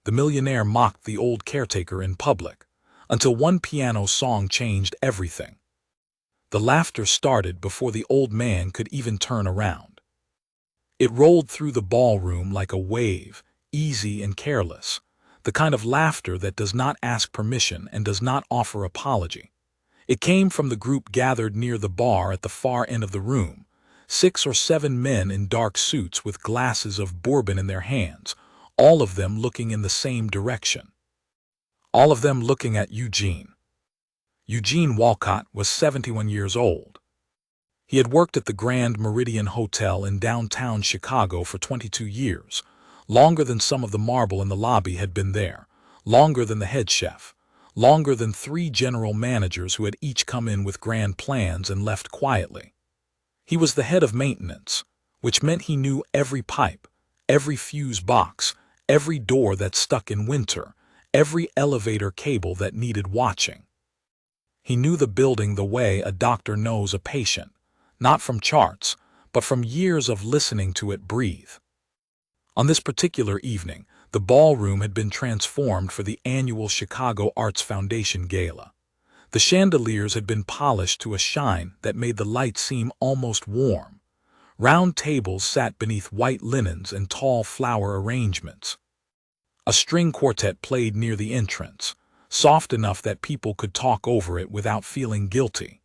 The millionaire mocked the old caretaker in public, until one piano song changed everything. The laughter started before the old man could even turn around. It rolled through the ballroom like a wave, easy and careless, the kind of laughter that does not ask permission and does not offer apology. It came from the group gathered near the bar at the far end of the room, 6 or 7 men in dark suits with glasses of bourbon in their hands, all of them looking in the same direction. All of them looking at Eugene. Eugene Walcott was 71 years old. He had worked at the Grand Meridian Hotel in downtown Chicago for 22 years, longer than some of the marble in the lobby had been there, longer than the head chef, longer than 3 general managers who had each come in with grand plans and left quietly. He was the head of maintenance, which meant he knew every pipe, every fuse box, every door that stuck in winter, every elevator cable that needed watching. He knew the building the way a doctor knows a patient, not from charts, but from years of listening to it breathe. On this particular evening, the ballroom had been transformed for the annual Chicago Arts Foundation Gala. The chandeliers had been polished to a shine that made the light seem almost warm. Round tables sat beneath white linens and tall flower arrangements. A string quartet played near the entrance, soft enough that people could talk over it without feeling guilty.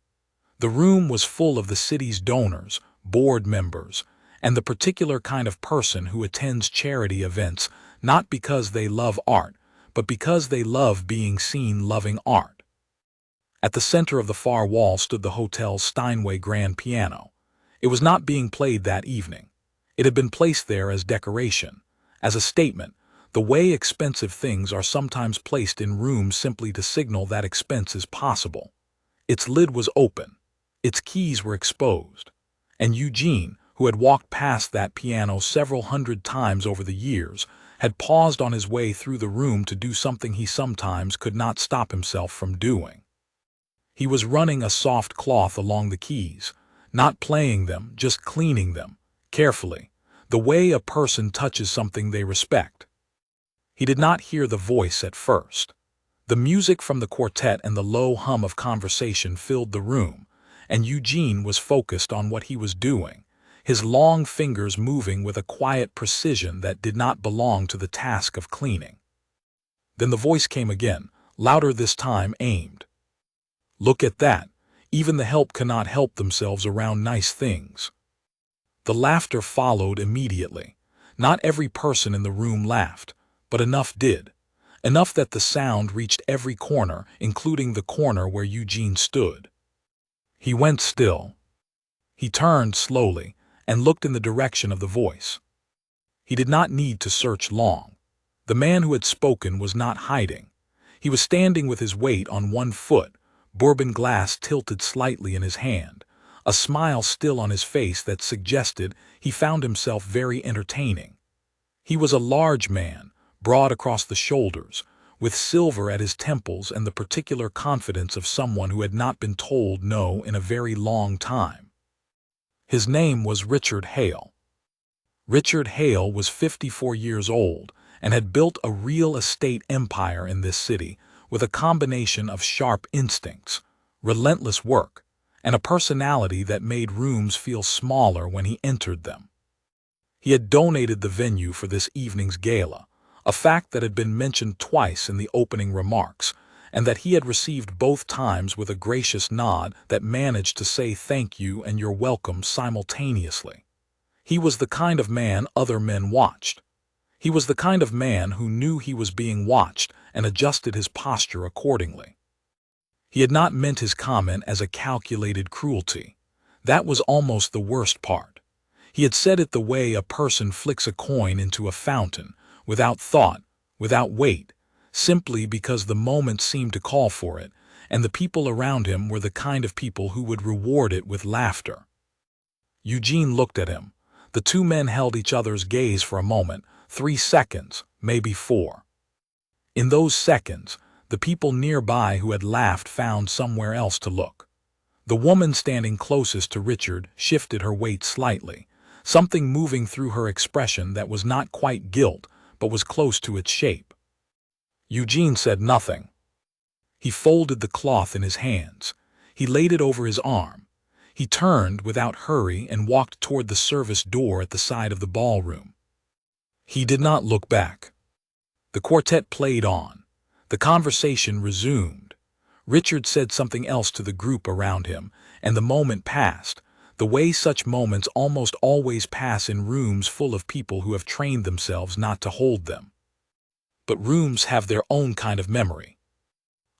The room was full of the city's donors, board members, and the particular kind of person who attends charity events not because they love art, but because they love being seen loving art. At the center of the far wall stood the hotel's Steinway grand piano. It was not being played that evening. It had been placed there as decoration, as a statement, the way expensive things are sometimes placed in rooms simply to signal that expense is possible. Its lid was open. Its keys were exposed. And Eugene, who had walked past that piano several hundred times over the years, had paused on his way through the room to do something he sometimes could not stop himself from doing. He was running a soft cloth along the keys, not playing them, just cleaning them, carefully, the way a person touches something they respect. He did not hear the voice at first. The music from the quartet and the low hum of conversation filled the room, and Eugene was focused on what he was doing, his long fingers moving with a quiet precision that did not belong to the task of cleaning. Then the voice came again, louder this time, aimed. "Look at that. Even the help cannot help themselves around nice things." The laughter followed immediately. Not every person in the room laughed, but enough did. Enough that the sound reached every corner, including the corner where Eugene stood. He went still. He turned slowly and looked in the direction of the voice. He did not need to search long. The man who had spoken was not hiding. He was standing with his weight on one foot, bourbon glass tilted slightly in his hand, a smile still on his face that suggested he found himself very entertaining. He was a large man, broad across the shoulders, with silver at his temples and the particular confidence of someone who had not been told no in a very long time. His name was Richard Hale. Richard Hale was 54 years old and had built a real estate empire in this city with a combination of sharp instincts, relentless work, and a personality that made rooms feel smaller when he entered them. He had donated the venue for this evening's gala, a fact that had been mentioned twice in the opening remarks, and that he had received both times with a gracious nod that managed to say thank you and you're welcome simultaneously. He was the kind of man other men watched. He was the kind of man who knew he was being watched and adjusted his posture accordingly. He had not meant his comment as a calculated cruelty. That was almost the worst part. He had said it the way a person flicks a coin into a fountain, without thought, without weight, simply because the moment seemed to call for it, and the people around him were the kind of people who would reward it with laughter. Eugene looked at him. The 2 men held each other's gaze for a moment, 3 seconds, maybe 4. In those seconds, the people nearby who had laughed found somewhere else to look. The woman standing closest to Richard shifted her weight slightly, something moving through her expression that was not quite guilt, but was close to its shape. Eugene said nothing. He folded the cloth in his hands. He laid it over his arm. He turned without hurry and walked toward the service door at the side of the ballroom. He did not look back. The quartet played on. The conversation resumed. Richard said something else to the group around him, and the moment passed, the way such moments almost always pass in rooms full of people who have trained themselves not to hold them. But rooms have their own kind of memory.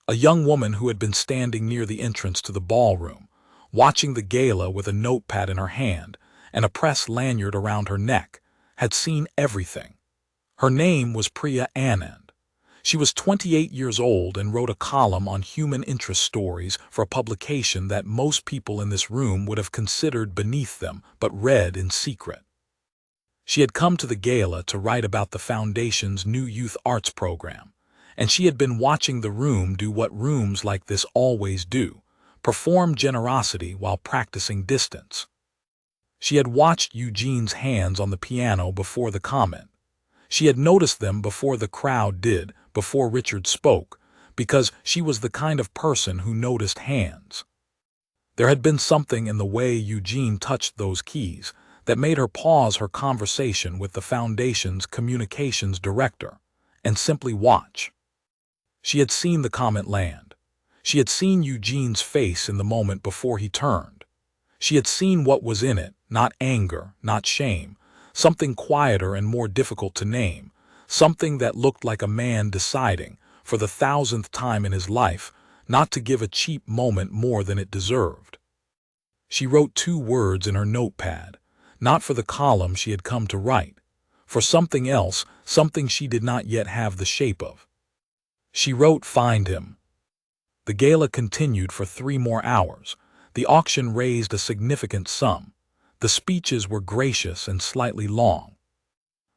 A young woman who had been standing near the entrance to the ballroom, watching the gala with a notepad in her hand and a press lanyard around her neck, had seen everything. Her name was Priya Anand. She was 28 years old and wrote a column on human interest stories for a publication that most people in this room would have considered beneath them but read in secret. She had come to the gala to write about the Foundation's new youth arts program, and she had been watching the room do what rooms like this always do, perform generosity while practicing distance. She had watched Eugene's hands on the piano before the comment. She had noticed them before the crowd did, before Richard spoke, because she was the kind of person who noticed hands. There had been something in the way Eugene touched those keys that made her pause her conversation with the Foundation's communications director and simply watch. She had seen the comment land. She had seen Eugene's face in the moment before he turned. She had seen what was in it, not anger, not shame, something quieter and more difficult to name, something that looked like a man deciding, for the 1000th time in his life, not to give a cheap moment more than it deserved. She wrote 2 words in her notepad, not for the column she had come to write, for something else, something she did not yet have the shape of. She wrote, "Find him." The gala continued for 3 more hours. The auction raised a significant sum. The speeches were gracious and slightly long.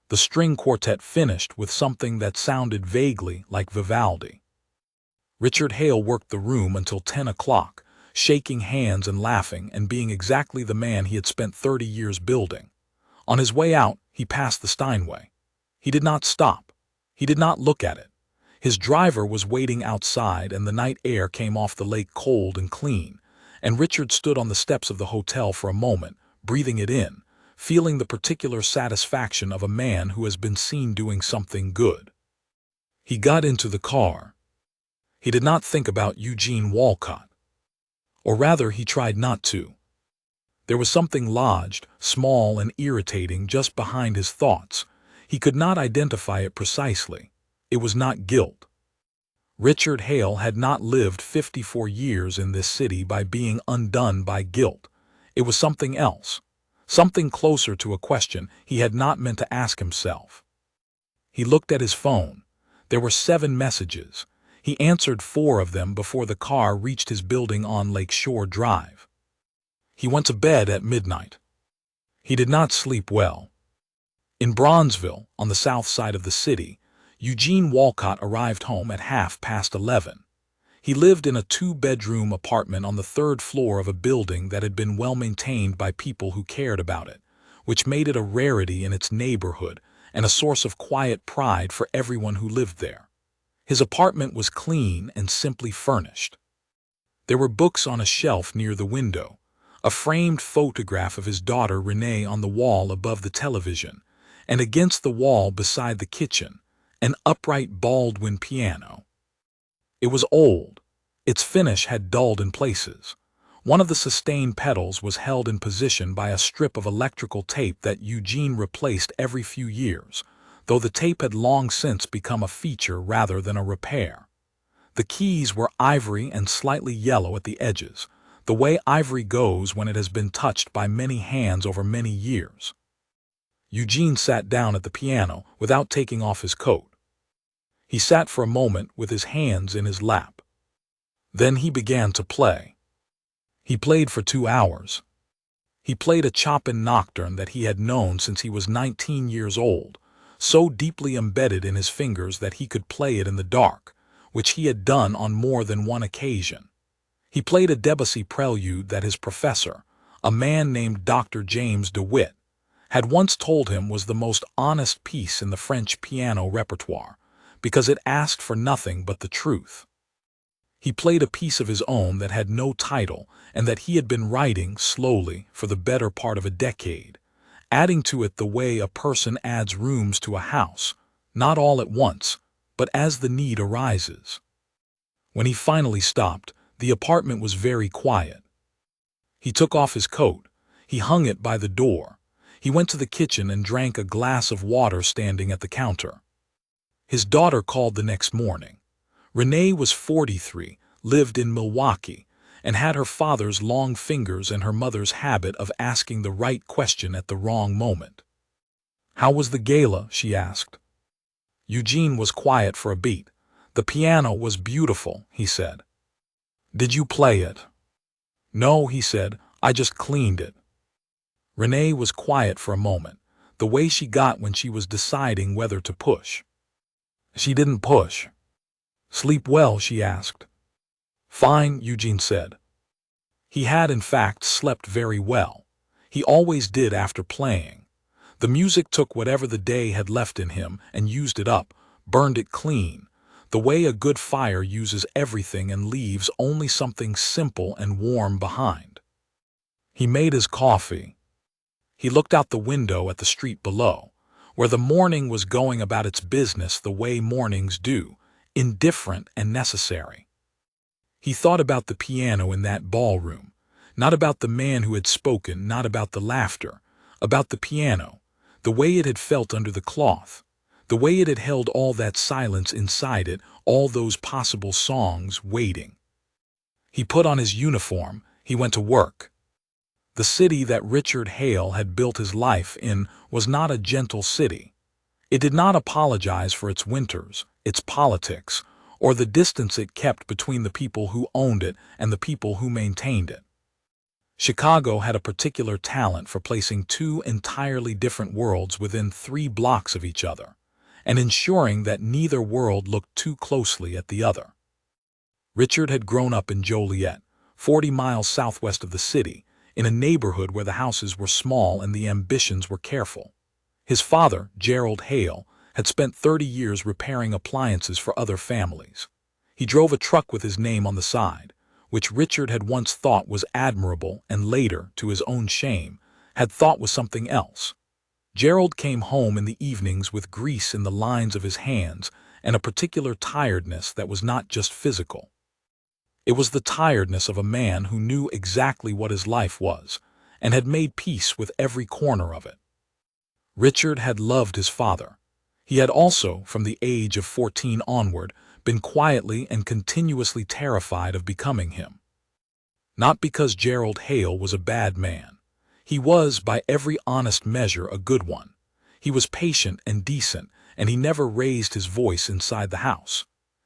The string quartet finished with something that sounded vaguely like Vivaldi. Richard Hale worked the room until 10 o'clock, shaking hands and laughing and being exactly the man he had spent 30 years building. On his way out, he passed the Steinway. He did not stop. He did not look at it. His driver was waiting outside, and the night air came off the lake cold and clean, and Richard stood on the steps of the hotel for a moment, breathing it in, feeling the particular satisfaction of a man who has been seen doing something good. He got into the car. He did not think about Eugene Walcott. Or rather, he tried not to. There was something lodged, small and irritating just behind his thoughts. He could not identify it precisely. It was not guilt. Richard Hale had not lived 54 years in this city by being undone by guilt. It was something else, something closer to a question he had not meant to ask himself. He looked at his phone. There were 7 messages. He answered 4 of them before the car reached his building on Lake Shore Drive. He went to bed at midnight. He did not sleep well. In Bronzeville, on the south side of the city, Eugene Walcott arrived home at 11:30. He lived in a 2-bedroom apartment on the 3rd floor of a building that had been well maintained by people who cared about it, which made it a rarity in its neighborhood and a source of quiet pride for everyone who lived there. His apartment was clean and simply furnished. There were books on a shelf near the window, a framed photograph of his daughter Renee on the wall above the television, and against the wall beside the kitchen, an upright Baldwin piano. It was old. Its finish had dulled in places. One of the sustained pedals was held in position by a strip of electrical tape that Eugene replaced every few years, though the tape had long since become a feature rather than a repair. The keys were ivory and slightly yellow at the edges, the way ivory goes when it has been touched by many hands over many years. Eugene sat down at the piano without taking off his coat. He sat for a moment with his hands in his lap. Then he began to play. He played for 2 hours. He played a Chopin nocturne that he had known since he was 19 years old, so deeply embedded in his fingers that he could play it in the dark, which he had done on more than one occasion. He played a Debussy prelude that his professor, a man named Dr. James DeWitt, had once told him was the most honest piece in the French piano repertoire, because it asked for nothing but the truth. He played a piece of his own that had no title and that he had been writing slowly for the better part of a decade, adding to it the way a person adds rooms to a house, not all at once, but as the need arises. When he finally stopped, the apartment was very quiet. He took off his coat. He hung it by the door. He went to the kitchen and drank a glass of water standing at the counter. His daughter called the next morning. Renee was 43, lived in Milwaukee, and had her father's long fingers and her mother's habit of asking the right question at the wrong moment. "How was the gala?" she asked. Eugene was quiet for a beat. "The piano was beautiful," he said. "Did you play it?" "No," he said, "I just cleaned it." Renee was quiet for a moment, the way she got when she was deciding whether to push. She didn't push. "Sleep well?" she asked. "Fine," Eugene said. He had, in fact, slept very well. He always did after playing. The music took whatever the day had left in him and used it up, burned it clean, the way a good fire uses everything and leaves only something simple and warm behind. He made his coffee. He looked out the window at the street below, where the morning was going about its business the way mornings do, indifferent and necessary. He thought about the piano in that ballroom, not about the man who had spoken, not about the laughter, about the piano, the way it had felt under the cloth, the way it had held all that silence inside it, all those possible songs waiting. He put on his uniform. He went to work. The city that Richard Hale had built his life in was not a gentle city. It did not apologize for its winters, its politics, or the distance it kept between the people who owned it and the people who maintained it. Chicago had a particular talent for placing two entirely different worlds within 3 blocks of each other, and ensuring that neither world looked too closely at the other. Richard had grown up in Joliet, 40 miles southwest of the city, in a neighborhood where the houses were small and the ambitions were careful. His father, Gerald Hale, had spent 30 years repairing appliances for other families. He drove a truck with his name on the side, which Richard had once thought was admirable and later, to his own shame, had thought was something else. Gerald came home in the evenings with grease in the lines of his hands and a particular tiredness that was not just physical. It was the tiredness of a man who knew exactly what his life was and had made peace with every corner of it. Richard had loved his father. He had also, from the age of 14 onward, been quietly and continuously terrified of becoming him. Not because Gerald Hale was a bad man. He was, by every honest measure, a good one. He was patient and decent, and he never raised his voice inside the house.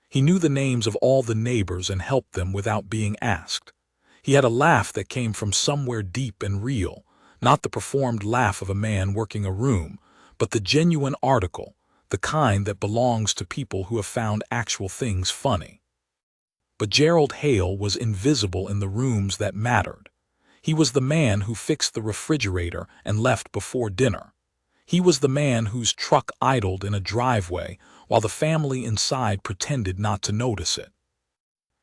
He knew the names of all the neighbors and helped them without being asked. He had a laugh that came from somewhere deep and real, not the performed laugh of a man working a room, but the genuine article, the kind that belongs to people who have found actual things funny. But Gerald Hale was invisible in the rooms that mattered. He was the man who fixed the refrigerator and left before dinner. He was the man whose truck idled in a driveway while the family inside pretended not to notice it.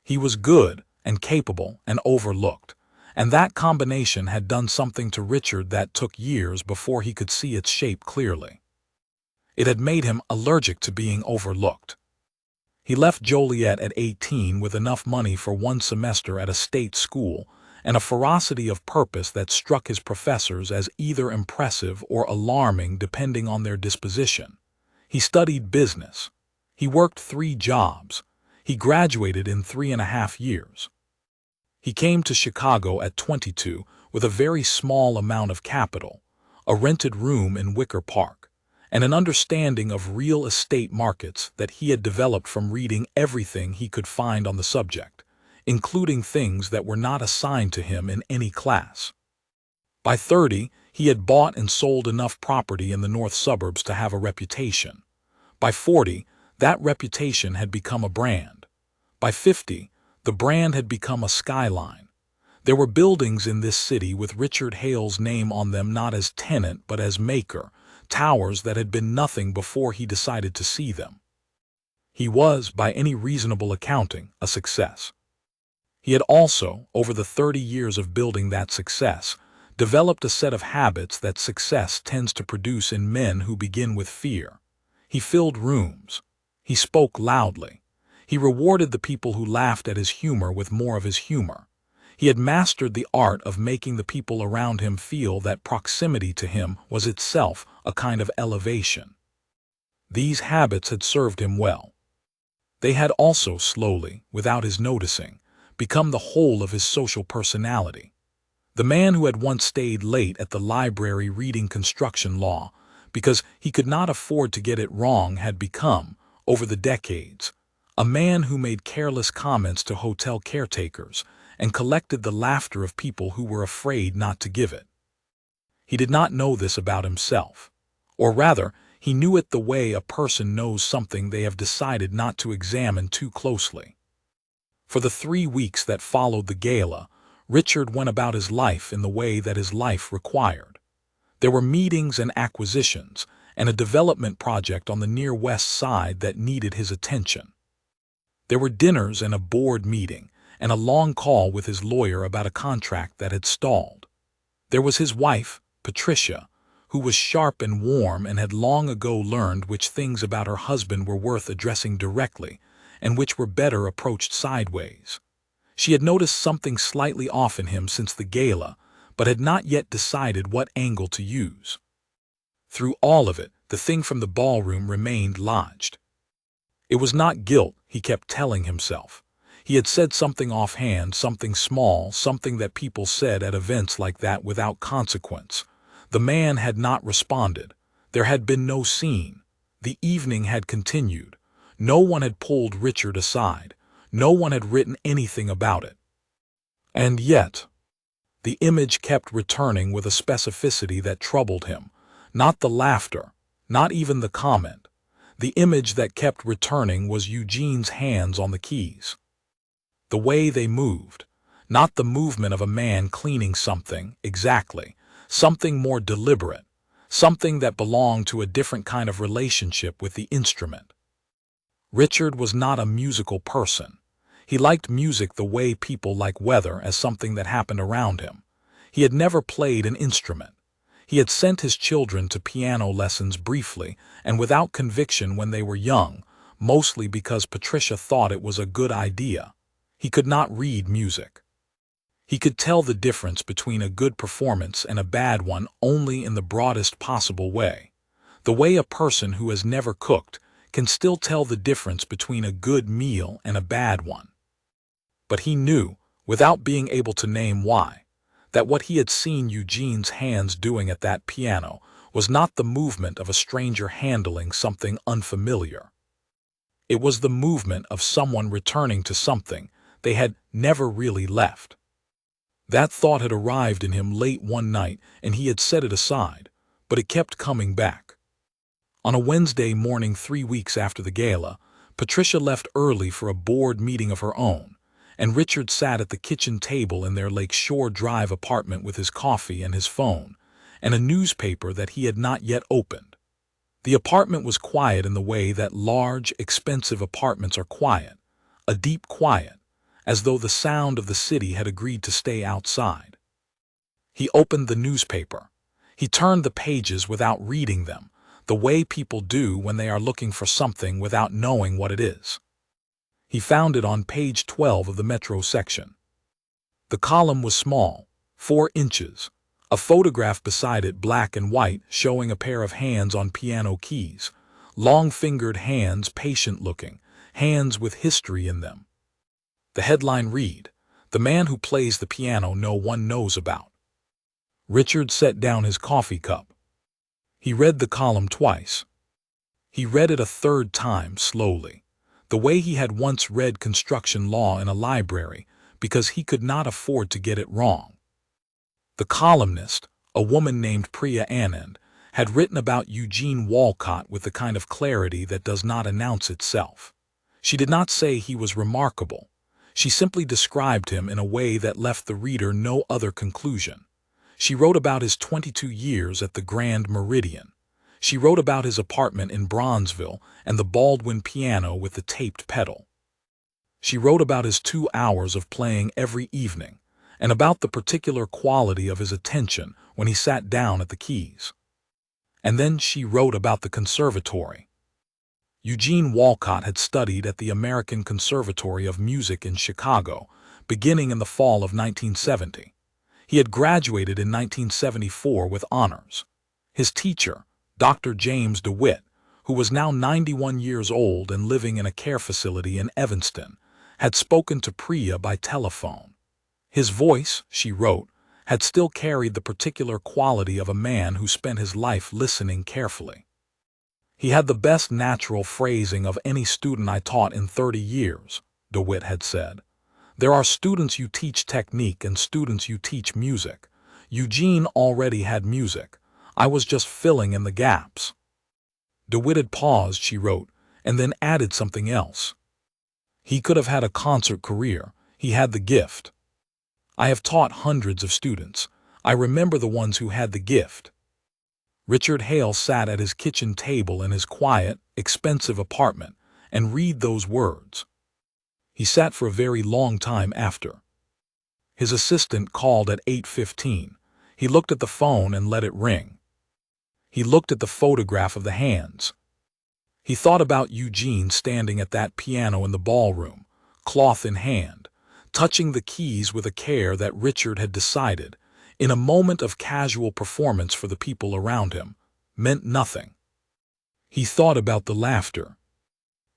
He was good and capable and overlooked, and that combination had done something to Richard that took years before he could see its shape clearly. It had made him allergic to being overlooked. He left Joliet at 18 with enough money for 1 semester at a state school and a ferocity of purpose that struck his professors as either impressive or alarming depending on their disposition. He studied business. He worked 3 jobs. He graduated in 3.5 years. He came to Chicago at 22 with a very small amount of capital, a rented room in Wicker Park, and an understanding of real estate markets that he had developed from reading everything he could find on the subject, including things that were not assigned to him in any class. By 30, he had bought and sold enough property in the north suburbs to have a reputation. By 40, that reputation had become a brand. By 50, the brand had become a skyline. There were buildings in this city with Richard Hale's name on them not as tenant but as maker, towers that had been nothing before he decided to see them. He was, by any reasonable accounting, a success. He had also, over the 30 years of building that success, developed a set of habits that success tends to produce in men who begin with fear. He filled rooms. He spoke loudly. He rewarded the people who laughed at his humor with more of his humor. He had mastered the art of making the people around him feel that proximity to him was itself a kind of elevation. These habits had served him well. They had also slowly, without his noticing, become the whole of his social personality. The man who had once stayed late at the library reading construction law because he could not afford to get it wrong had become, over the decades, a man who made careless comments to hotel caretakers and collected the laughter of people who were afraid not to give it. He did not know this about himself, or rather, he knew it the way a person knows something they have decided not to examine too closely. For the 3 weeks that followed the gala, Richard went about his life in the way that his life required. There were meetings and acquisitions, and a development project on the near West Side that needed his attention. There were dinners and a board meeting, and a long call with his lawyer about a contract that had stalled. There was his wife, Patricia, who was sharp and warm and had long ago learned which things about her husband were worth addressing directly, and which were better approached sideways. She had noticed something slightly off in him since the gala, but had not yet decided what angle to use. Through all of it, the thing from the ballroom remained lodged. It was not guilt, he kept telling himself. He had said something offhand, something small, something that people said at events like that without consequence. The man had not responded. There had been no scene. The evening had continued. No one had pulled Richard aside. No one had written anything about it. And yet, the image kept returning with a specificity that troubled him. Not the laughter, not even the comment. The image that kept returning was Eugene's hands on the keys. The way they moved, not the movement of a man cleaning something, exactly, something more deliberate, something that belonged to a different kind of relationship with the instrument. Richard was not a musical person. He liked music the way people like weather, as something that happened around him. He had never played an instrument. He had sent his children to piano lessons briefly and without conviction when they were young, mostly because Patricia thought it was a good idea. He could not read music. He could tell the difference between a good performance and a bad one only in the broadest possible way. The way a person who has never cooked can still tell the difference between a good meal and a bad one. But he knew, without being able to name why, that what he had seen Eugene's hands doing at that piano was not the movement of a stranger handling something unfamiliar. It was the movement of someone returning to something they had never really left. That thought had arrived in him late one night, and he had set it aside, but it kept coming back. On a Wednesday morning 3 weeks after the gala, Patricia left early for a board meeting of her own, and Richard sat at the kitchen table in their Lake Shore Drive apartment with his coffee and his phone, and a newspaper that he had not yet opened. The apartment was quiet in the way that large, expensive apartments are quiet, a deep quiet, as though the sound of the city had agreed to stay outside. He opened the newspaper. He turned the pages without reading them, the way people do when they are looking for something without knowing what it is. He found it on page 12 of the Metro section. The column was small, 4 inches, a photograph beside it black and white showing a pair of hands on piano keys, long-fingered hands, patient-looking, hands with history in them. The headline read, "The man who plays the piano no one knows about." Richard set down his coffee cup. He read the column twice. He read it a third time slowly, the way he had once read construction law in a library because he could not afford to get it wrong. The columnist, a woman named Priya Anand, had written about Eugene Walcott with the kind of clarity that does not announce itself. She did not say he was remarkable. She simply described him in a way that left the reader no other conclusion. She wrote about his 22 years at the Grand Meridian. She wrote about his apartment in Bronzeville and the Baldwin piano with the taped pedal. She wrote about his 2 hours of playing every evening, and about the particular quality of his attention when he sat down at the keys. And then she wrote about the conservatory. Eugene Walcott had studied at the American Conservatory of Music in Chicago, beginning in the fall of 1970. He had graduated in 1974 with honors. His teacher, Dr. James DeWitt, who was now 91 years old and living in a care facility in Evanston, had spoken to Priya by telephone. His voice, she wrote, had still carried the particular quality of a man who spent his life listening carefully. He had the best natural phrasing of any student I taught in 30 years, DeWitt had said. There are students you teach technique and students you teach music. Eugene already had music. I was just filling in the gaps. DeWitt had paused, she wrote, and then added something else. He could have had a concert career. He had the gift. I have taught hundreds of students. I remember the ones who had the gift. Richard Hale sat at his kitchen table in his quiet, expensive apartment and read those words. He sat for a very long time after. His assistant called at 8:15. He looked at the phone and let it ring. He looked at the photograph of the hands. He thought about Eugene standing at that piano in the ballroom, cloth in hand, touching the keys with a care that Richard had decided, in a moment of casual performance for the people around him, meant nothing. He thought about the laughter.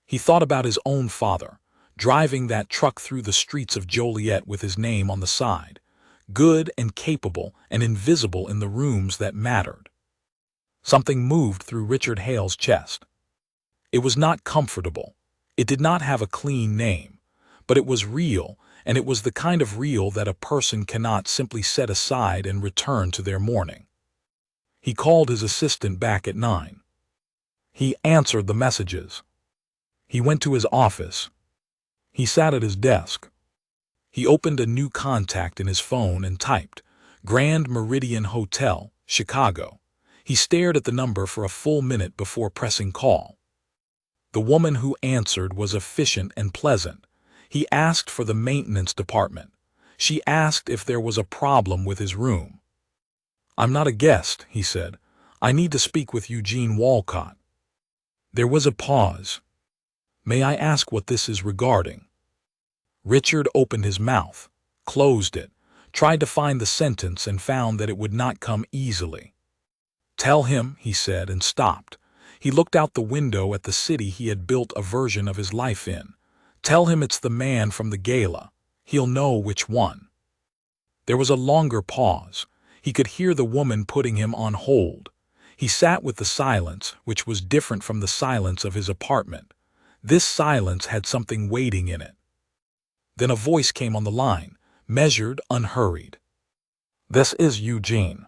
He thought about his own father, driving that truck through the streets of Joliet with his name on the side, good and capable and invisible in the rooms that mattered. Something moved through Richard Hale's chest. It was not comfortable. It did not have a clean name, but it was real, and it was the kind of real that a person cannot simply set aside and return to their mourning. He called his assistant back at 9. He answered the messages. He went to his office. He sat at his desk. He opened a new contact in his phone and typed, Grand Meridian Hotel, Chicago. He stared at the number for a full minute before pressing call. The woman who answered was efficient and pleasant. He asked for the maintenance department. She asked if there was a problem with his room. I'm not a guest, he said. I need to speak with Eugene Walcott. There was a pause. May I ask what this is regarding? Richard opened his mouth, closed it, tried to find the sentence and found that it would not come easily. Tell him, he said, and stopped. He looked out the window at the city he had built a version of his life in. Tell him it's the man from the gala. He'll know which one. There was a longer pause. He could hear the woman putting him on hold. He sat with the silence, which was different from the silence of his apartment. This silence had something waiting in it. Then a voice came on the line, measured, unhurried. This is Eugene.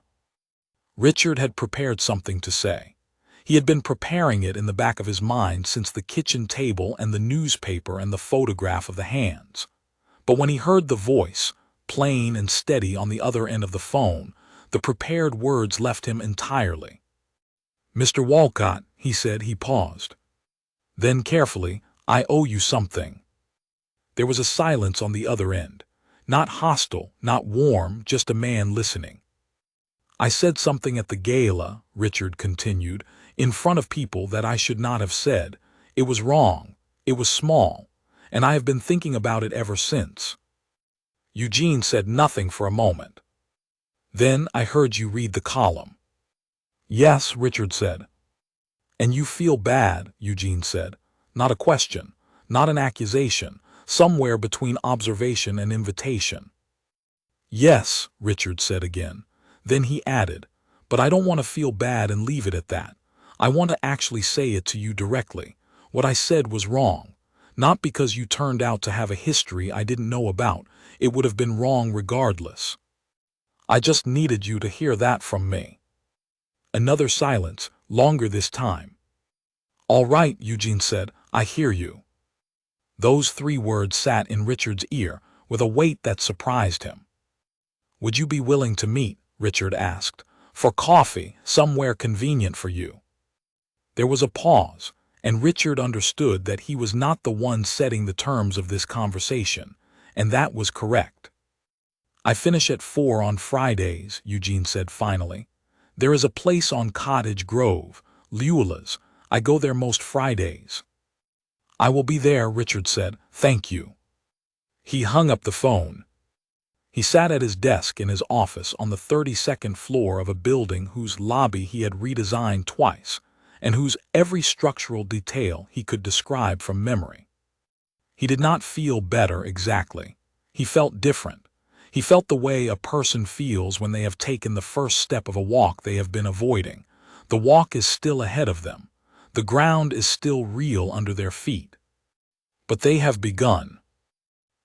Richard had prepared something to say. He had been preparing it in the back of his mind since the kitchen table and the newspaper and the photograph of the hands. But when he heard the voice, plain and steady on the other end of the phone, the prepared words left him entirely. Mr. Walcott, he said. He paused. Then carefully, I owe you something. There was a silence on the other end. Not hostile, not warm, just a man listening. I said something at the gala, Richard continued, in front of people that I should not have said. It was wrong. It was small. And I have been thinking about it ever since. Eugene said nothing for a moment. Then I heard you read the column. Yes, Richard said. And you feel bad, Eugene said. Not a question, not an accusation, somewhere between observation and invitation. Yes, Richard said again. Then he added, but I don't want to feel bad and leave it at that. I want to actually say it to you directly. What I said was wrong. Not because you turned out to have a history I didn't know about. It would have been wrong regardless. I just needed you to hear that from me. Another silence, longer this time. All right, Eugene said, I hear you. Those 3 words sat in Richard's ear with a weight that surprised him. Would you be willing to meet, Richard asked, for coffee, somewhere convenient for you? There was a pause, and Richard understood that he was not the one setting the terms of this conversation, and that was correct. "I finish at 4 on Fridays," Eugene said finally. "There is a place on Cottage Grove, Leula's. I go there most Fridays." "I will be there," Richard said. "Thank you." He hung up the phone. He sat at his desk in his office on the 32nd floor of a building whose lobby he had redesigned twice, and whose every structural detail he could describe from memory. He did not feel better exactly. He felt different. He felt the way a person feels when they have taken the first step of a walk they have been avoiding. The walk is still ahead of them. The ground is still real under their feet. But they have begun.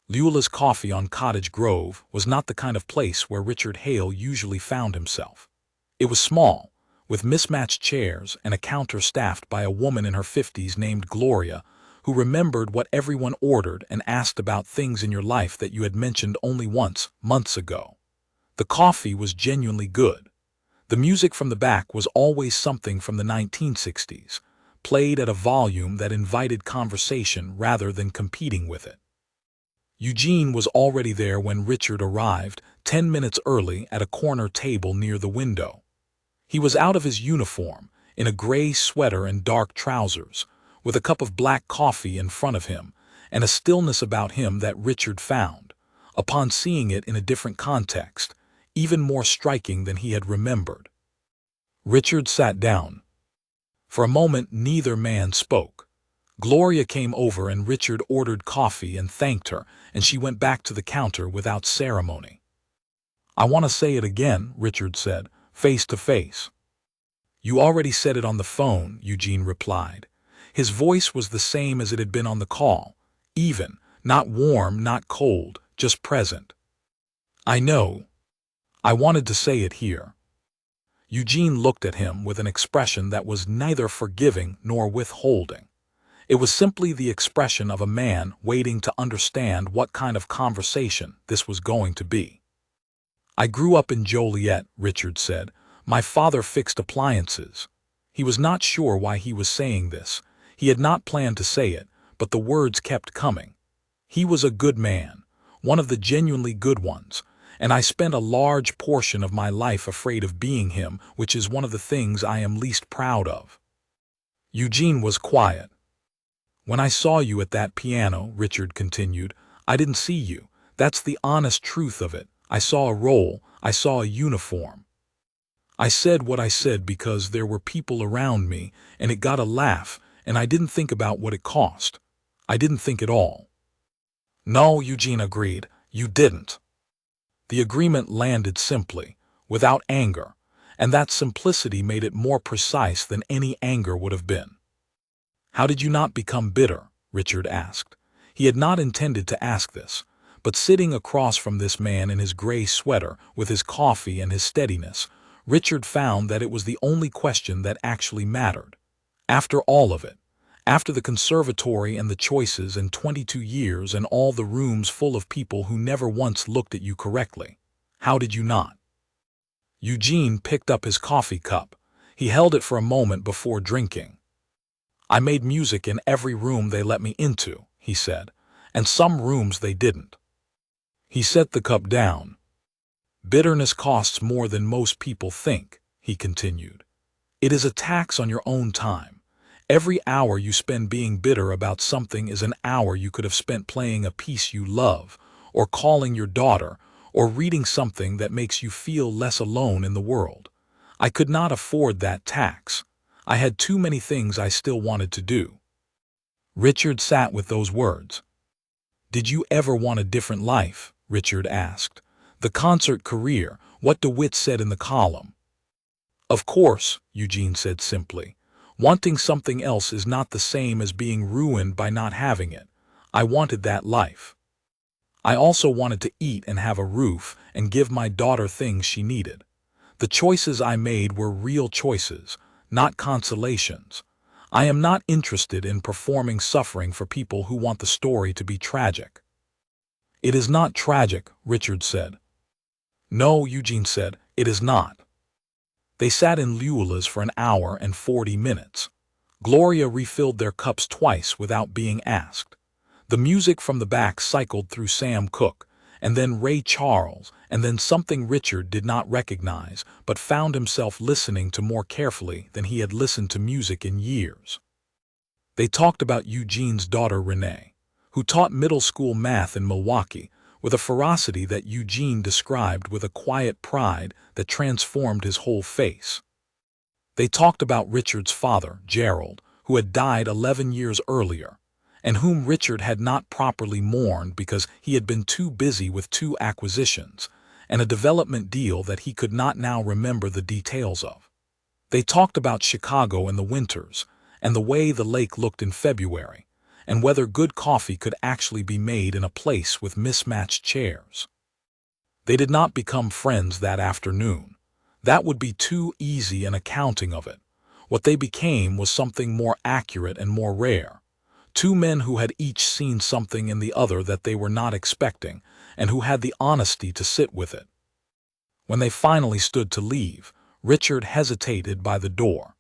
Leula's Coffee on Cottage Grove was not the kind of place where Richard Hale usually found himself. It was small, with mismatched chairs and a counter staffed by a woman in her 50s named Gloria, who remembered what everyone ordered and asked about things in your life that you had mentioned only once, months ago. The coffee was genuinely good. The music from the back was always something from the 1960s, played at a volume that invited conversation rather than competing with it. Eugene was already there when Richard arrived, 10 minutes early, at a corner table near the window. He was out of his uniform, in a gray sweater and dark trousers, with a cup of black coffee in front of him, and a stillness about him that Richard found, upon seeing it in a different context, even more striking than he had remembered. Richard sat down. For a moment neither man spoke. Gloria came over and Richard ordered coffee and thanked her, and she went back to the counter without ceremony. "I want to say it again," Richard said, face to face. "You already said it on the phone," Eugene replied. His voice was the same as it had been on the call, even, not warm, not cold, just present. "I know. I wanted to say it here." Eugene looked at him with an expression that was neither forgiving nor withholding. It was simply the expression of a man waiting to understand what kind of conversation this was going to be. "I grew up in Joliet," Richard said. "My father fixed appliances." He was not sure why he was saying this. He had not planned to say it, but the words kept coming. "He was a good man, one of the genuinely good ones, and I spent a large portion of my life afraid of being him, which is one of the things I am least proud of." Eugene was quiet. "When I saw you at that piano," Richard continued, "I didn't see you. That's the honest truth of it. I saw a role, I saw a uniform. I said what I said because there were people around me, and it got a laugh, and I didn't think about what it cost. I didn't think at all." "No," Eugene agreed, "you didn't." The agreement landed simply, without anger, and that simplicity made it more precise than any anger would have been. "How did you not become bitter?" Richard asked. He had not intended to ask this, but sitting across from this man in his gray sweater, with his coffee and his steadiness, Richard found that it was the only question that actually mattered. After all of it, after the conservatory and the choices and 22 years and all the rooms full of people who never once looked at you correctly, how did you not? Eugene picked up his coffee cup. He held it for a moment before drinking. "I made music in every room they let me into," he said, "and some rooms they didn't." He set the cup down. "Bitterness costs more than most people think," he continued. "It is a tax on your own time. Every hour you spend being bitter about something is an hour you could have spent playing a piece you love, or calling your daughter, or reading something that makes you feel less alone in the world. I could not afford that tax. I had too many things I still wanted to do." Richard sat with those words. "Did you ever want a different life?" Richard asked. "The concert career, what DeWitt said in the column." "Of course," Eugene said simply. "Wanting something else is not the same as being ruined by not having it. I wanted that life. I also wanted to eat and have a roof and give my daughter things she needed. The choices I made were real choices, not consolations. I am not interested in performing suffering for people who want the story to be tragic." "It is not tragic," Richard said. "No," Eugene said, "it is not." They sat in Leula's for an hour and 40 minutes. Gloria refilled their cups twice without being asked. The music from the back cycled through Sam Cooke, and then Ray Charles, and then something Richard did not recognize, but found himself listening to more carefully than he had listened to music in years. They talked about Eugene's daughter Renee, who taught middle school math in Milwaukee, with a ferocity that Eugene described with a quiet pride that transformed his whole face. They talked about Richard's father, Gerald, who had died 11 years earlier, and whom Richard had not properly mourned because he had been too busy with 2 acquisitions and a development deal that he could not now remember the details of. They talked about Chicago in the winters and the way the lake looked in February, and whether good coffee could actually be made in a place with mismatched chairs. They did not become friends that afternoon. That would be too easy an accounting of it. What they became was something more accurate and more rare. 2 men who had each seen something in the other that they were not expecting, and who had the honesty to sit with it. When they finally stood to leave, Richard hesitated by the door.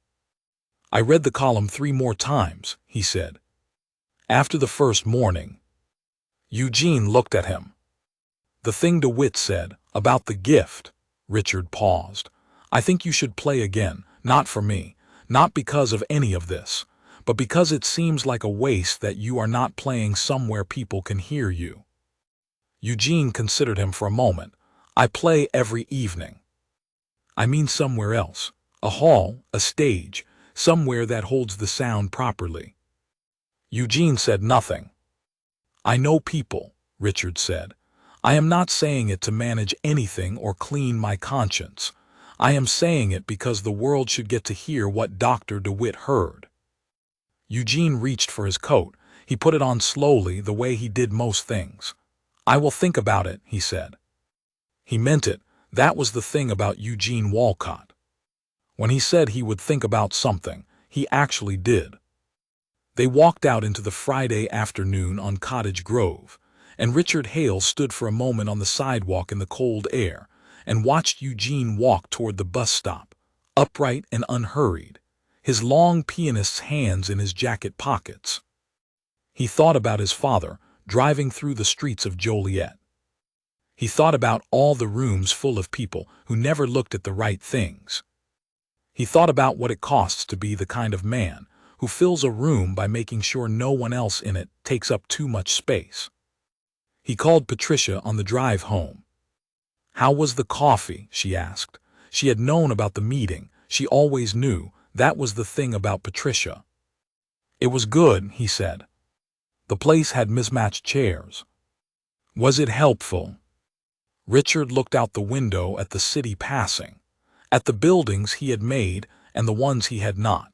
"I read the column 3 more times," he said. "After the first morning." Eugene looked at him. "The thing DeWitt said, about the gift." Richard paused. "I think you should play again, not for me, not because of any of this, but because it seems like a waste that you are not playing somewhere people can hear you." Eugene considered him for a moment. "I play every evening." "I mean somewhere else. A hall, a stage, somewhere that holds the sound properly." Eugene said nothing. "I know people," Richard said. "I am not saying it to manage anything or clean my conscience. I am saying it because the world should get to hear what Dr. DeWitt heard." Eugene reached for his coat. He put it on slowly, the way he did most things. "I will think about it," he said. He meant it. That was the thing about Eugene Walcott. When he said he would think about something, he actually did. They walked out into the Friday afternoon on Cottage Grove, and Richard Hale stood for a moment on the sidewalk in the cold air and watched Eugene walk toward the bus stop, upright and unhurried, his long pianist's hands in his jacket pockets. He thought about his father driving through the streets of Joliet. He thought about all the rooms full of people who never looked at the right things. He thought about what it costs to be the kind of man who fills a room by making sure no one else in it takes up too much space. He called Patricia on the drive home. "How was the coffee?" she asked. She had known about the meeting. She always knew. That was the thing about Patricia. "It was good," he said. "The place had mismatched chairs." "Was it helpful?" Richard looked out the window at the city passing, at the buildings he had made and the ones he had not.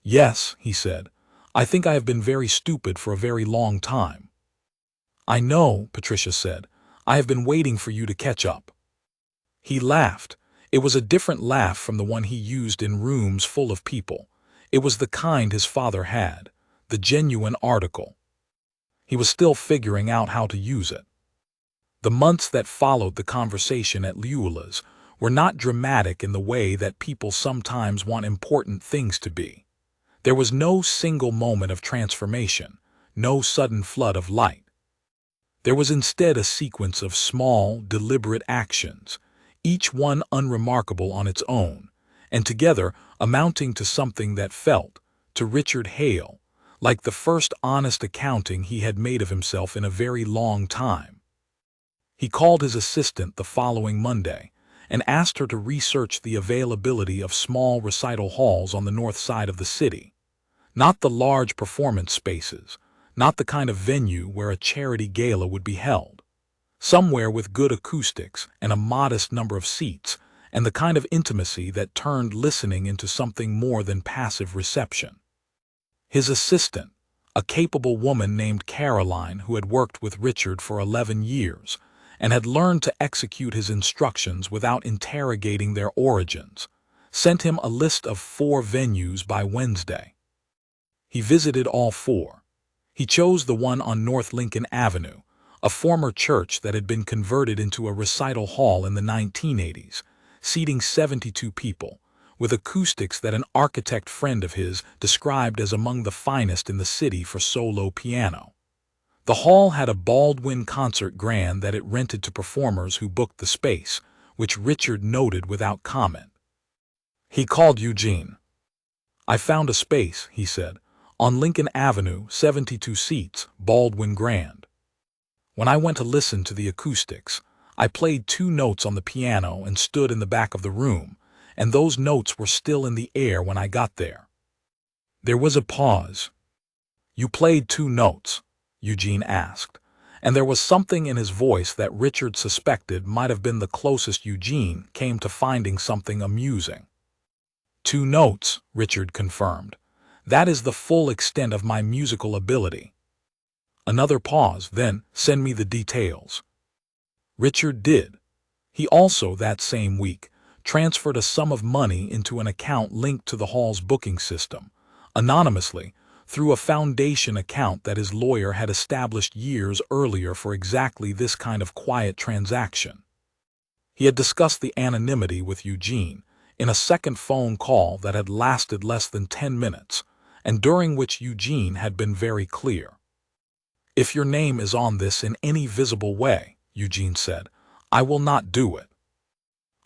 "Yes," he said. "I think I have been very stupid for a very long time." "I know," Patricia said. "I have been waiting for you to catch up." He laughed. It was a different laugh from the one he used in rooms full of people. It was the kind his father had, the genuine article. He was still figuring out how to use it. The months that followed the conversation at Leula's were not dramatic in the way that people sometimes want important things to be. There was no single moment of transformation, no sudden flood of light. There was instead a sequence of small, deliberate actions, each one unremarkable on its own, and together amounting to something that felt, to Richard Hale, like the first honest accounting he had made of himself in a very long time. He called his assistant the following Monday and asked her to research the availability of small recital halls on the north side of the city. Not the large performance spaces, not the kind of venue where a charity gala would be held. Somewhere with good acoustics and a modest number of seats, and the kind of intimacy that turned listening into something more than passive reception. His assistant, a capable woman named Caroline who had worked with Richard for 11 years, and had learned to execute his instructions without interrogating their origins, sent him a list of 4 venues by Wednesday. He visited all 4. He chose the one on North Lincoln Avenue, a former church that had been converted into a recital hall in the 1980s, seating 72 people, with acoustics that an architect friend of his described as among the finest in the city for solo piano. The hall had a Baldwin concert grand that it rented to performers who booked the space, which Richard noted without comment. He called Eugene. "I found a space," he said, "on Lincoln Avenue, 72 seats, Baldwin Grand." When I went to listen to the acoustics, I played 2 notes on the piano and stood in the back of the room, and those notes were still in the air when I got there. There was a pause. "You played 2 notes?" Eugene asked, and there was something in his voice that Richard suspected might have been the closest Eugene came to finding something amusing. "2 notes," Richard confirmed. "That is the full extent of my musical ability." Another pause, then, "Send me the details." Richard did. He also, that same week, transferred a sum of money into an account linked to the hall's booking system, anonymously, through a foundation account that his lawyer had established years earlier for exactly this kind of quiet transaction. He had discussed the anonymity with Eugene in a second phone call that had lasted less than 10 minutes, and during which Eugene had been very clear. "If your name is on this in any visible way," Eugene said, "I will not do it."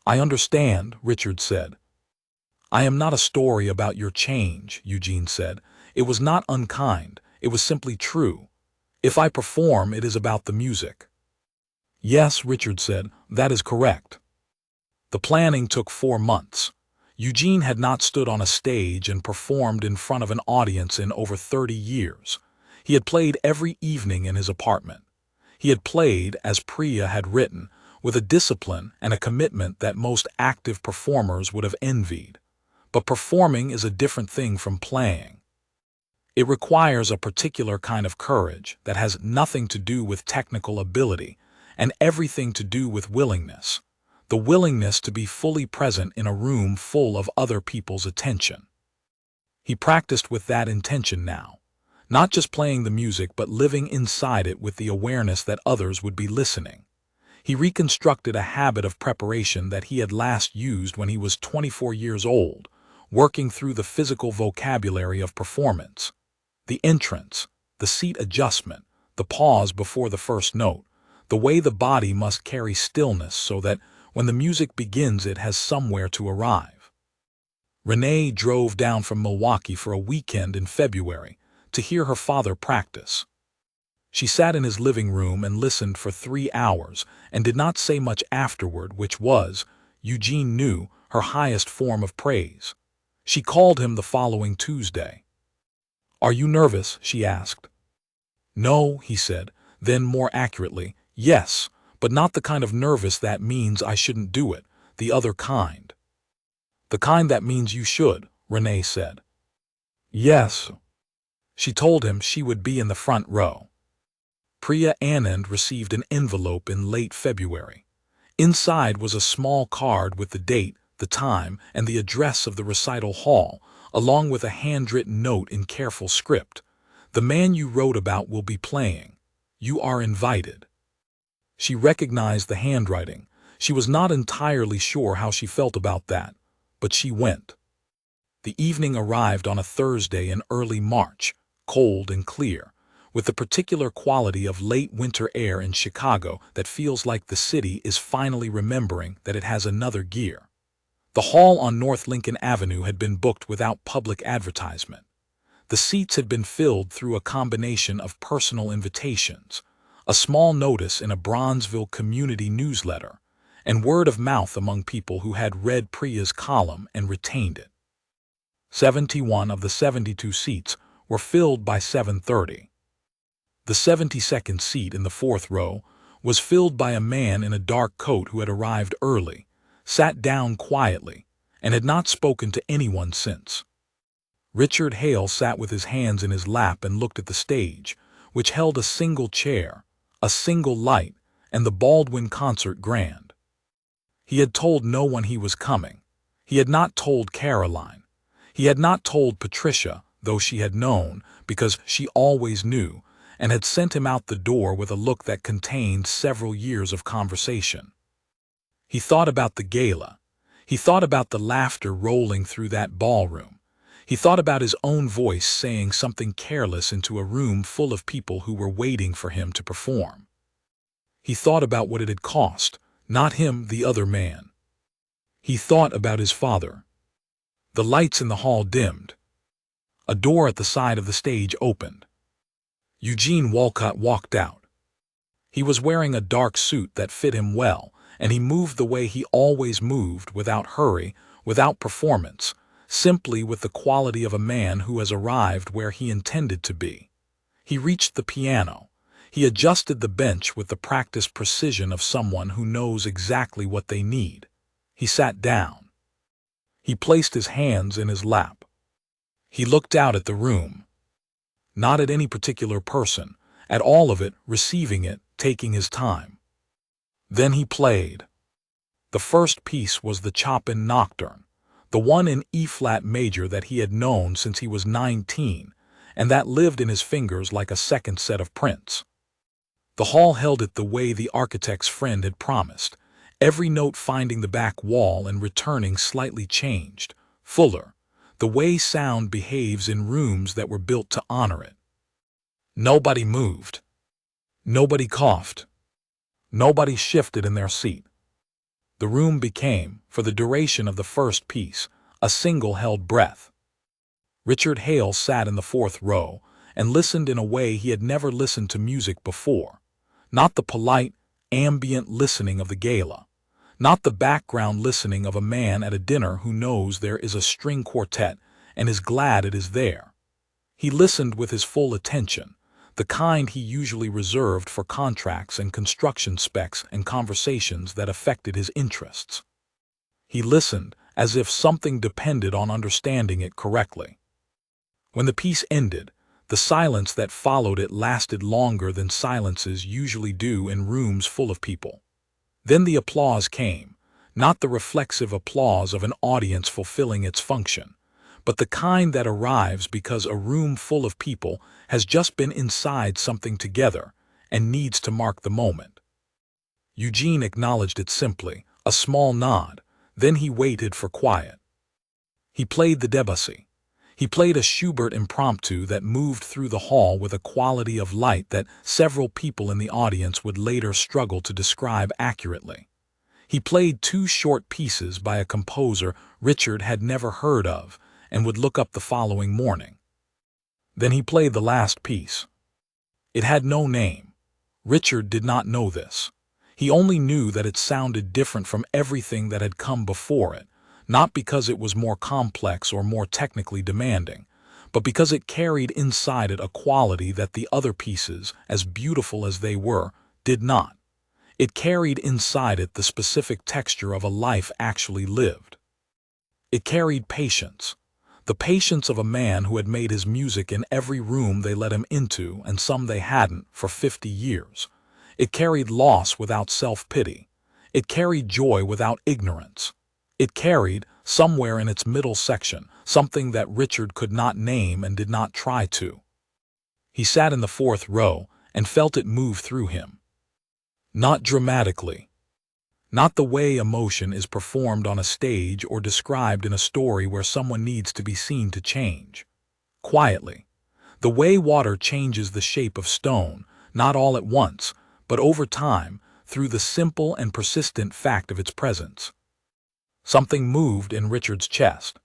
"I understand," Richard said. "I am not a story about your change," Eugene said. "It was not unkind, it was simply true. If I perform, it is about the music." "Yes," Richard said, "that is correct." The planning took 4 months. Eugene had not stood on a stage and performed in front of an audience in over 30 years. He had played every evening in his apartment. He had played, as Priya had written, with a discipline and a commitment that most active performers would have envied. But performing is a different thing from playing. It requires a particular kind of courage that has nothing to do with technical ability and everything to do with willingness. The willingness to be fully present in a room full of other people's attention. He practiced with that intention now, not just playing the music but living inside it with the awareness that others would be listening. He reconstructed a habit of preparation that he had last used when he was 24 years old, working through the physical vocabulary of performance. The entrance, the seat adjustment, the pause before the first note, the way the body must carry stillness so that when the music begins it has somewhere to arrive. Renee drove down from Milwaukee for a weekend in February to hear her father practice. She sat in his living room and listened for 3 hours and did not say much afterward, which was, Eugene knew, her highest form of praise. She called him the following Tuesday. "Are you nervous?" she asked. "No," he said, then more accurately, "Yes, but not the kind of nervous that means I shouldn't do it, the other kind." "The kind that means you should," Renee said. "Yes." She told him she would be in the front row. Priya Anand received an envelope in late February. Inside was a small card with the date, the time, and the address of the recital hall, along with a handwritten note in careful script. "The man you wrote about will be playing. You are invited." She recognized the handwriting. She was not entirely sure how she felt about that, but she went. The evening arrived on a Thursday in early March, cold and clear, with the particular quality of late winter air in Chicago that feels like the city is finally remembering that it has another gear. The hall on North Lincoln Avenue had been booked without public advertisement. The seats had been filled through a combination of personal invitations, a small notice in a Bronzeville community newsletter, and word of mouth among people who had read Priya's column and retained it. 71 of the 72 seats were filled by 7:30. The 72nd seat in the 4th row was filled by a man in a dark coat who had arrived early, sat down quietly, and had not spoken to anyone since. Richard Hale sat with his hands in his lap and looked at the stage, which held a single chair, a single light, and the Baldwin concert grand. He had told no one he was coming. He had not told Caroline. He had not told Patricia, though she had known, because she always knew, and had sent him out the door with a look that contained several years of conversation. He thought about the gala. He thought about the laughter rolling through that ballroom. He thought about his own voice saying something careless into a room full of people who were waiting for him to perform. He thought about what it had cost, not him, the other man. He thought about his father. The lights in the hall dimmed. A door at the side of the stage opened. Eugene Walcott walked out. He was wearing a dark suit that fit him well, and he moved the way he always moved, without hurry, without performance, simply with the quality of a man who has arrived where he intended to be. He reached the piano. He adjusted the bench with the practiced precision of someone who knows exactly what they need. He sat down. He placed his hands in his lap. He looked out at the room. Not at any particular person, at all of it, receiving it, taking his time. Then he played. The first piece was the Chopin Nocturne, the one in E-flat major that he had known since he was 19, and that lived in his fingers like a second set of prints. The hall held it the way the architect's friend had promised, every note finding the back wall and returning slightly changed, fuller, the way sound behaves in rooms that were built to honor it. Nobody moved. Nobody coughed. Nobody shifted in their seat. The room became, for the duration of the first piece, a single held breath. Richard Hale sat in the fourth row and listened in a way he had never listened to music before. Not the polite, ambient listening of the gala. Not the background listening of a man at a dinner who knows there is a string quartet and is glad it is there. He listened with his full attention, the kind he usually reserved for contracts and construction specs and conversations that affected his interests. He listened as if something depended on understanding it correctly. When the piece ended, the silence that followed it lasted longer than silences usually do in rooms full of people. Then the applause came, not the reflexive applause of an audience fulfilling its function, but the kind that arrives because a room full of people has just been inside something together and needs to mark the moment. Eugene acknowledged it simply, a small nod, then he waited for quiet. He played the Debussy. He played a Schubert impromptu that moved through the hall with a quality of light that several people in the audience would later struggle to describe accurately. He played two short pieces by a composer Richard had never heard of and would look up the following morning. Then he played the last piece. It had no name. Richard did not know this. He only knew that it sounded different from everything that had come before it, not because it was more complex or more technically demanding, but because it carried inside it a quality that the other pieces, as beautiful as they were, did not. It carried inside it the specific texture of a life actually lived. It carried patience. The patience of a man who had made his music in every room they let him into, and some they hadn't, for 50 years. It carried loss without self-pity. It carried joy without ignorance. It carried, somewhere in its middle section, something that Richard could not name and did not try to. He sat in the fourth row and felt it move through him. Not dramatically. Not the way emotion is performed on a stage or described in a story where someone needs to be seen to change. Quietly. The way water changes the shape of stone, not all at once, but over time, through the simple and persistent fact of its presence. Something moved in Richard's chest.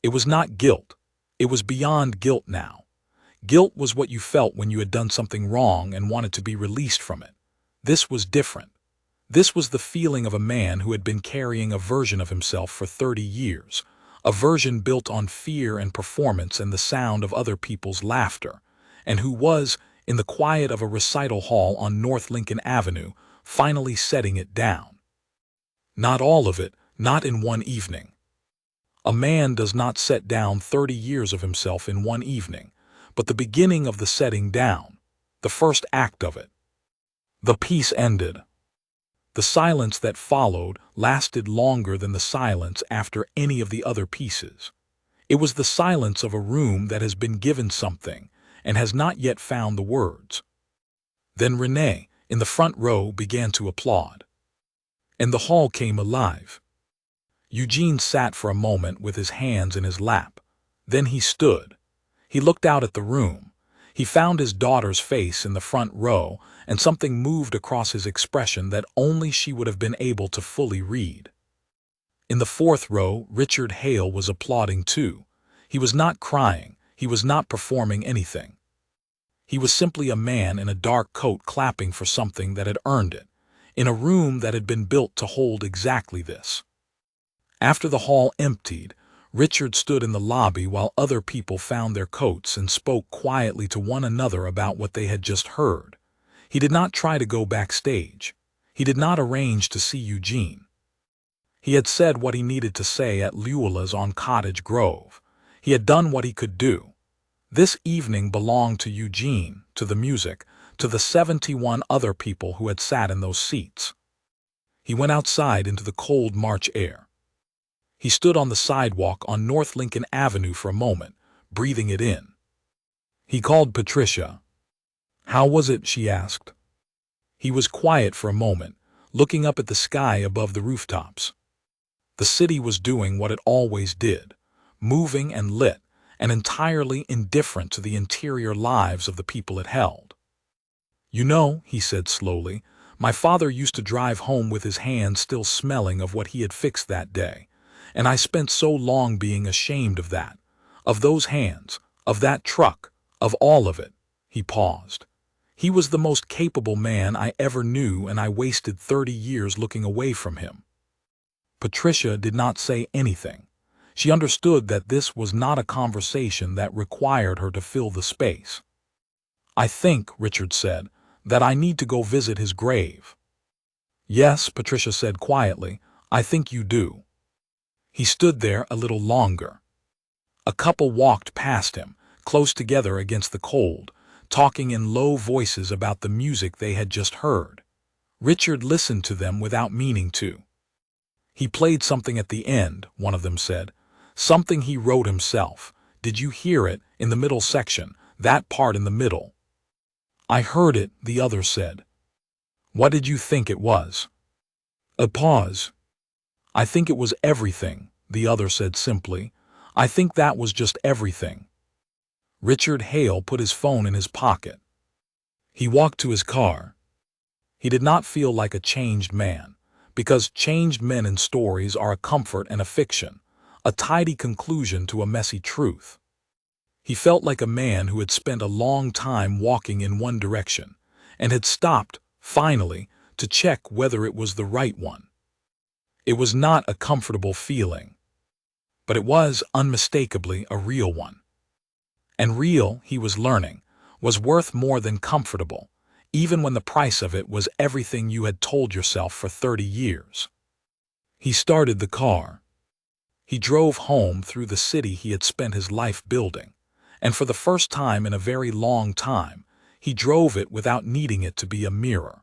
It was not guilt. It was beyond guilt now. Guilt was what you felt when you had done something wrong and wanted to be released from it. This was different. This was the feeling of a man who had been carrying a version of himself for 30 years, a version built on fear and performance and the sound of other people's laughter, and who was, in the quiet of a recital hall on North Lincoln Avenue, finally setting it down. Not all of it, not in one evening. A man does not set down 30 years of himself in one evening, but the beginning of the setting down, the first act of it. The piece ended. The silence that followed lasted longer than the silence after any of the other pieces. It was the silence of a room that has been given something and has not yet found the words. Then Renee, in the front row, began to applaud. And the hall came alive. Eugene sat for a moment with his hands in his lap. Then he stood. He looked out at the room. He found his daughter's face in the front row, and something moved across his expression that only she would have been able to fully read. In the fourth row, Richard Hale was applauding too. He was not crying. He was not performing anything. He was simply a man in a dark coat clapping for something that had earned it, in a room that had been built to hold exactly this. After the hall emptied, Richard stood in the lobby while other people found their coats and spoke quietly to one another about what they had just heard. He did not try to go backstage. He did not arrange to see Eugene. He had said what he needed to say at Luella's on Cottage Grove. He had done what he could do. This evening belonged to Eugene, to the music, to the 71 other people who had sat in those seats. He went outside into the cold March air. He stood on the sidewalk on North Lincoln Avenue for a moment, breathing it in. He called Patricia. "How was it?" she asked. He was quiet for a moment, looking up at the sky above the rooftops. The city was doing what it always did, moving and lit, and entirely indifferent to the interior lives of the people it held. "You know," he said slowly, "my father used to drive home with his hands still smelling of what he had fixed that day. And I spent so long being ashamed of that, of those hands, of that truck, of all of it." He paused. "He was the most capable man I ever knew, and I wasted 30 years looking away from him." Patricia did not say anything. She understood that this was not a conversation that required her to fill the space. "I think," Richard said, "that I need to go visit his grave." "Yes," Patricia said quietly, "I think you do." He stood there a little longer. A couple walked past him, close together against the cold, talking in low voices about the music they had just heard. Richard listened to them without meaning to. "He played something at the end," one of them said. "Something he wrote himself. Did you hear it, in the middle section, that part in the middle?" "I heard it," the other said. "What did you think it was?" A pause. "I think it was everything," the other said simply. "I think that was just everything." Richard Hale put his phone in his pocket. He walked to his car. He did not feel like a changed man, because changed men in stories are a comfort and a fiction, a tidy conclusion to a messy truth. He felt like a man who had spent a long time walking in one direction, and had stopped, finally, to check whether it was the right one. It was not a comfortable feeling, but it was unmistakably a real one. And real, he was learning, was worth more than comfortable, even when the price of it was everything you had told yourself for 30 years. He started the car. He drove home through the city he had spent his life building, and for the first time in a very long time, he drove it without needing it to be a mirror.